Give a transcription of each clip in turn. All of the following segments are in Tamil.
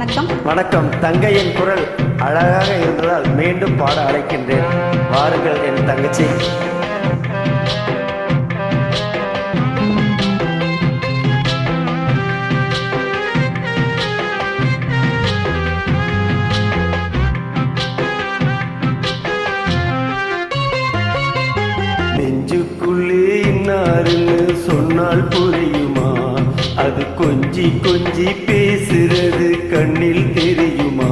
வணக்கம். வணக்கம். தங்கையின் குரல் அழகாக இருந்ததால் மீண்டும் பாட அழைக்கின்றேன். வாருங்கள் என் தங்கச்சி. நெஞ்சுக்குள்ளே இன்னாருன்னு சொன்னால் புரியுமா? அது கொஞ்சி கொஞ்சி பேசுறது கண்ணில் தெரியுமா?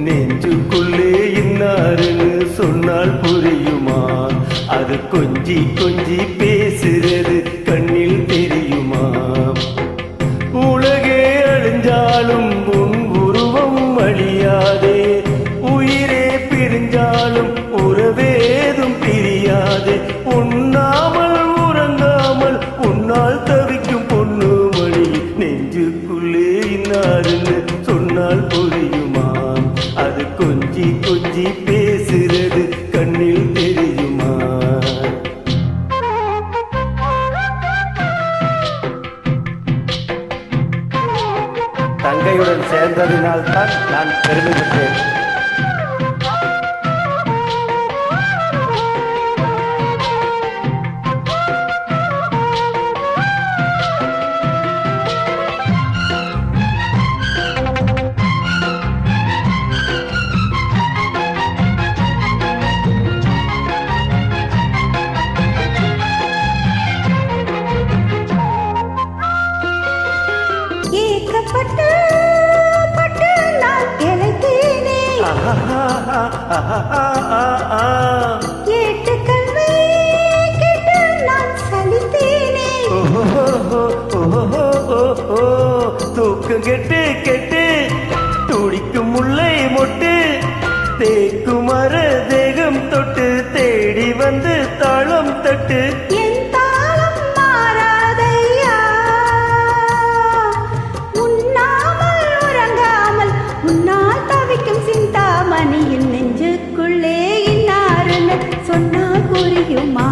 நெஞ்சுக்குள்ளே இன்னாருன்னு சொன்னால் புரியுமா? அது கொஞ்சி கொஞ்சி பேசுறது கண்ணில் தெரியுமா? உலகே அழிஞ்சாலும் உன் உருவம் அழியாதே, உயிரே பிரிஞ்சாலும் உறவேதும் பிரியாதே. உண்ணாமல் உறங்காமல் உன்னால் தவிக்கும் பொண்ணு மணி. நெஞ்சுக்குள்ளே இன்னாருன்னு சொன்னால் புரியுமா? அது கொஞ்சி கொஞ்சி பேசுறது கண்ணில் தெரியுமா? தங்கையுடன் சேர்ந்ததினால் தான் நான் பெருமை பெற்றேன். ஏக்கப்பட்டு பட்டு நான் இழைத்தேனே, கேட்டு கல்வி கேட்டு நான் சலித்தேனே. தூக்கம் கெட்டு கெட்டு துடிக்கும் முல்லை மொட்டு, தேக்கும் மர தேகம் தொட்டு தேடி வந்து தாளம் தட்டு. என் தாளம் மாறாதையா, உண்ணாமல் உறங்காமல் உன்னால் தவிக்கும் சிந்தாமணியின் நெஞ்சுக்குள்ளே இன்னாருன்னு சொன்னால் புரியுமா?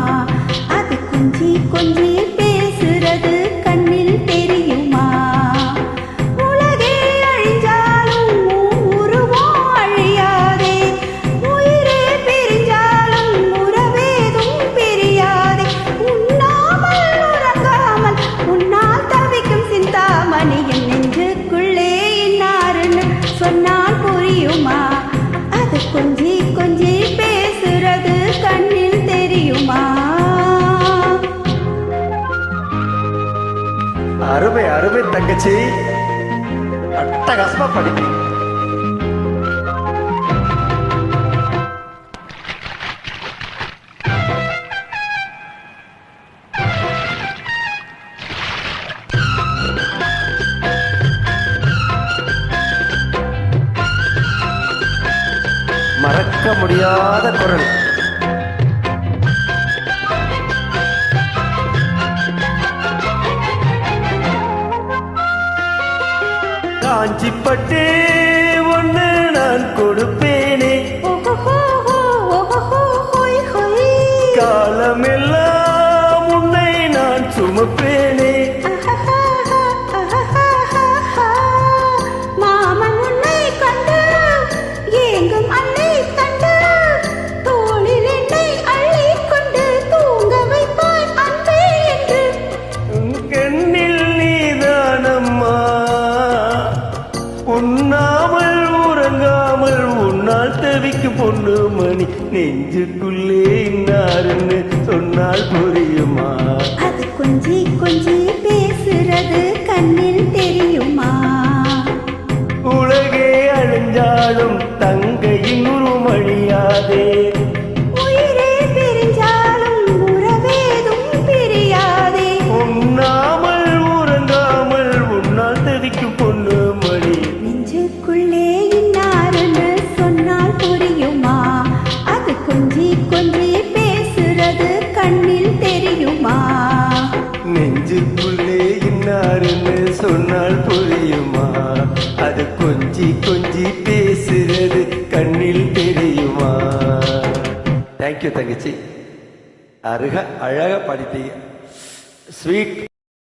அது கொஞ்சி கொஞ்சி பேசுறது கண்ணில் தெரியுமா? உலகே அழிஞ்சாலும் உருவம் அழியாதே, உயிரே பிரிஞ்சாலும் உறவேதும் பிரியாதே. உண்ணாமல் உறங்காமல் உன்னால் தவிக்கும் சிந்தாமணியின் நெஞ்சுக்குள்ளே இன்னாருன்னு சொன்னால் புரியுமா? அது கொஞ்சி கொஞ்சி பேசுறது கண்ணில் தெரியுமா? அருமை அருமை தங்கச்சி, அட்டகாசமா படிப்பீங்க. மறக்க முடியாத குரல். காஞ்சிப்பட்டு ஒன்று நான் கொடுப்பேனே, காலமெல்லாம் உன்னை நான் சுமப்பேனே. மாமன் உன்னை கண்டு ஏங்கும் அன்னை கண்டு தோளில் என்னை அள்ளிக் கொண்டு தூங்க வைப்பாய் அன்பே என்று. கண்ணில் நீதானம்மா, உண்ணாமல் உறங்காமல் உன்னால் தவிக்கும் பொண்ணு மணி. நெஞ்சுக்குள்ளே இன்னாருன்னு சொன்னால் புரியுமா? அது கொஞ்சி கொஞ்சி பேசுறது கண்ணில் தெரியுமா? உலகே அழிஞ்சாலும் தங்கையின் உருமழியாதே, உயிரே பிரிஞ்சாலும் உறவேதும் பிரியாதே. உண்ணாமல் உறங்காமல் உன்னால் தவிக்கும் பொண்ணு மணி. நெஞ்சுக்குள்ளே இன்னாருன்னு சொன்னால் புரியுமா? அது கொஞ்சி கொஞ்சி பேசுறது கண்ணில் தெரியுமா? நெஞ்சுக்குள்ளே இன்னாருன்னு சொன்னால் புரியுமா? அது கொஞ்சி கொஞ்சி பேசுறது கண்ணில் தெரியுமா? தேங்க்யூ தங்கச்சி, அழகா படித்தீங்க. ஸ்வீட்.